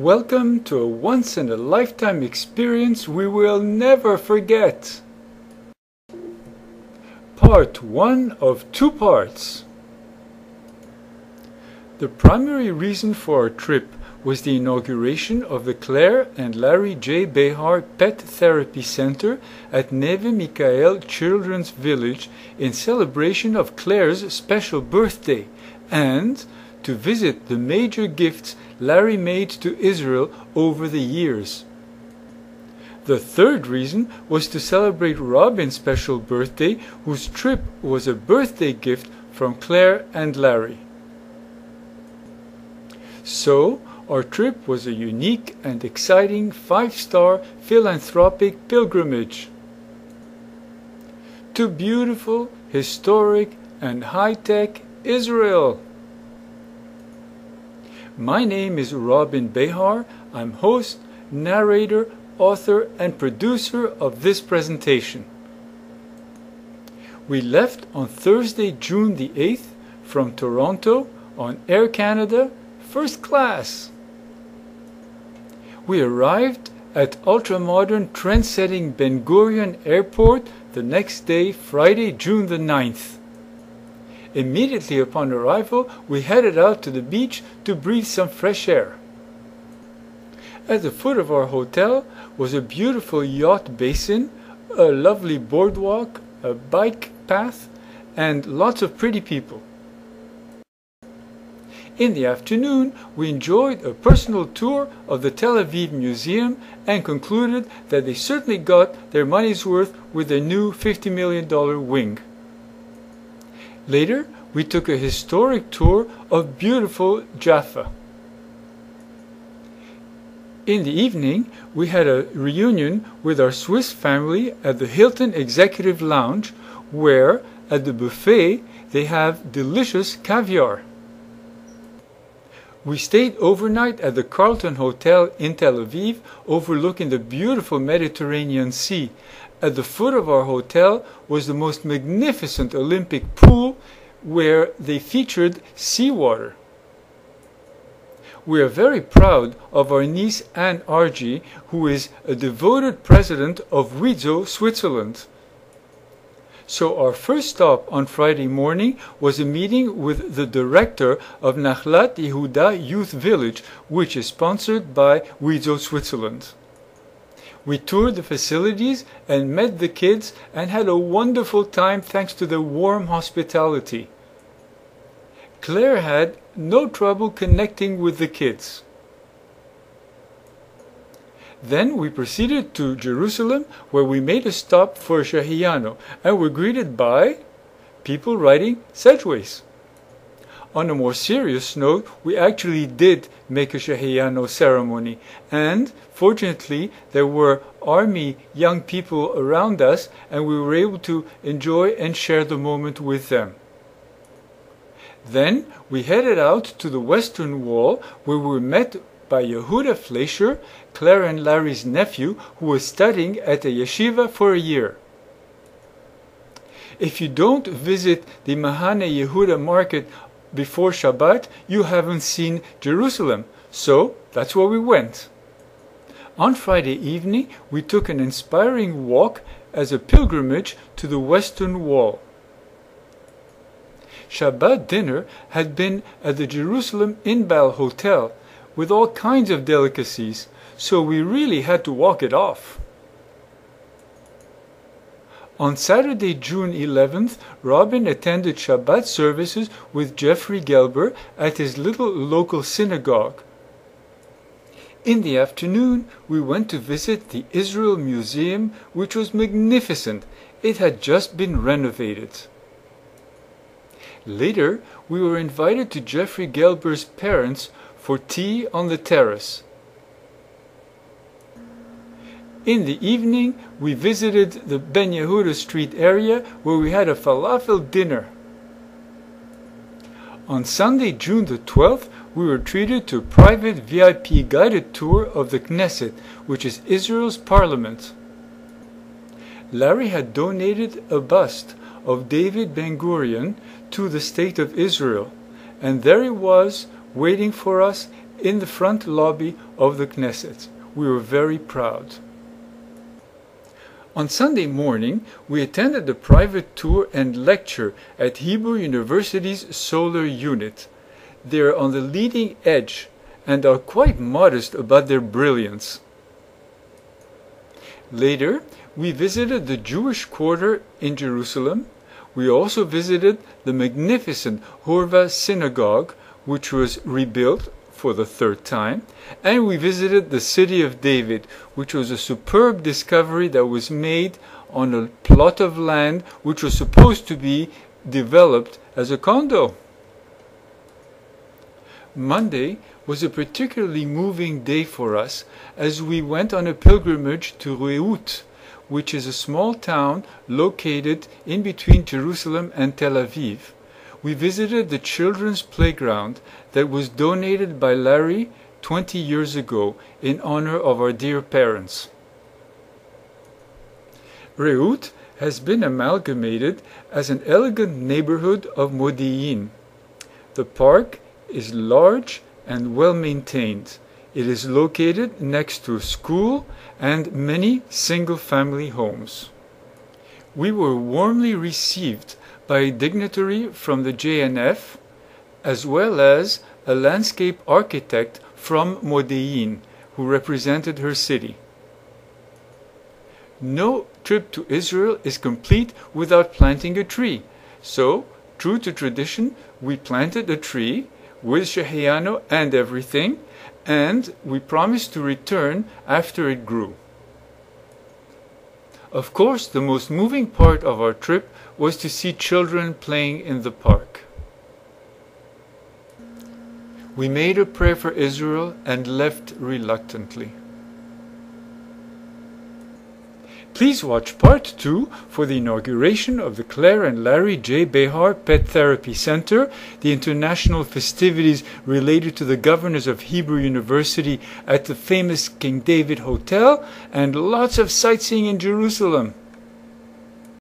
Welcome to a once-in-a-lifetime experience we will never forget. Part 1 of 2 parts. The primary reason for our trip was the inauguration of the Claire and Larry J. Behar Pet Therapy Center at Neve Children's Village in celebration of Claire's special birthday, and to visit the major gifts Larry made to Israel over the years. The third reason was to celebrate Robin's special birthday, whose trip was a birthday gift from Claire and Larry. So, our trip was a unique and exciting 5-star philanthropic pilgrimage to beautiful, historic, and high-tech Israel. My name is Robin Behar. I'm host, narrator, author, and producer of this presentation. We left on Thursday, June the 8th from Toronto on Air Canada, first class. We arrived at ultra-modern, trend-setting Ben Gurion Airport the next day, Friday, June the 9th. Immediately upon arrival, we headed out to the beach to breathe some fresh air. At the foot of our hotel was a beautiful yacht basin, a lovely boardwalk, a bike path, and lots of pretty people. In the afternoon, we enjoyed a personal tour of the Tel Aviv Museum and concluded that they certainly got their money's worth with their new $50 million wing. Later, we took a historic tour of beautiful Jaffa. In the evening, we had a reunion with our Swiss family at the Hilton Executive Lounge, where, at the buffet, they have delicious caviar. We stayed overnight at the Carlton Hotel in Tel Aviv, overlooking the beautiful Mediterranean Sea. At the foot of our hotel was the most magnificent Olympic pool, where they featured seawater. We are very proud of our niece Anne Argy, who is a devoted president of WIZO Switzerland. So our first stop on Friday morning was a meeting with the director of Nachlat Yehuda Youth Village, which is sponsored by WIZO Switzerland. We toured the facilities and met the kids and had a wonderful time thanks to their warm hospitality. Claire had no trouble connecting with the kids. Then we proceeded to Jerusalem, where we made a stop for a Shehiyano and were greeted by people riding Segways. On a more serious note, we actually did make a Shehiyano ceremony, and fortunately there were army young people around us, and we were able to enjoy and share the moment with them. Then we headed out to the Western Wall, where we were met by Yehuda Fleischer, Claire and Larry's nephew, who was studying at a yeshiva for a year. If you don't visit the Mahane Yehuda market before Shabbat, you haven't seen Jerusalem, so that's where we went. On Friday evening, we took an inspiring walk as a pilgrimage to the Western Wall. Shabbat dinner had been at the Jerusalem Inbal Hotel with all kinds of delicacies, so we really had to walk it off. On Saturday, June 11th, Robin attended Shabbat services with Jeffrey Gelber at his little local synagogue. In the afternoon, we went to visit the Israel Museum, which was magnificent. It had just been renovated. Later, we were invited to Jeffrey Gelber's parents for tea on the terrace. In the evening, we visited the Ben Yehuda Street area, where we had a falafel dinner. On Sunday, June the 12th, we were treated to a private VIP guided tour of the Knesset, which is Israel's parliament. Larry had donated a bust of David Ben Gurion to the State of Israel, and there he was, waiting for us in the front lobby of the Knesset. We were very proud. On Sunday morning, we attended a private tour and lecture at Hebrew University's solar unit. They are on the leading edge and are quite modest about their brilliance. Later, we visited the Jewish quarter in Jerusalem. We also visited the magnificent Horva synagogue, which was rebuilt for the third time, and we visited the city of David, which was a superb discovery that was made on a plot of land which was supposed to be developed as a condo. Monday was a particularly moving day for us as we went on a pilgrimage to Reut, which is a small town located in between Jerusalem and Tel Aviv. We visited the children's playground that was donated by Larry 20 years ago in honor of our dear parents. Reut has been amalgamated as an elegant neighborhood of Modi'in. The park is large and well maintained. It is located next to a school and many single-family homes. We were warmly received by a dignitary from the JNF, as well as a landscape architect from Modi'in, who represented her city. No trip to Israel is complete without planting a tree, so, true to tradition, we planted a tree with Shehiano and everything, and we promised to return after it grew. Of course, the most moving part of our trip was to see children playing in the park. We made a prayer for Israel and left reluctantly. Please watch part 2 for the inauguration of the Claire and Larry J. Behar Pet Therapy Center, the international festivities related to the governors of Hebrew University at the famous King David Hotel, and lots of sightseeing in Jerusalem.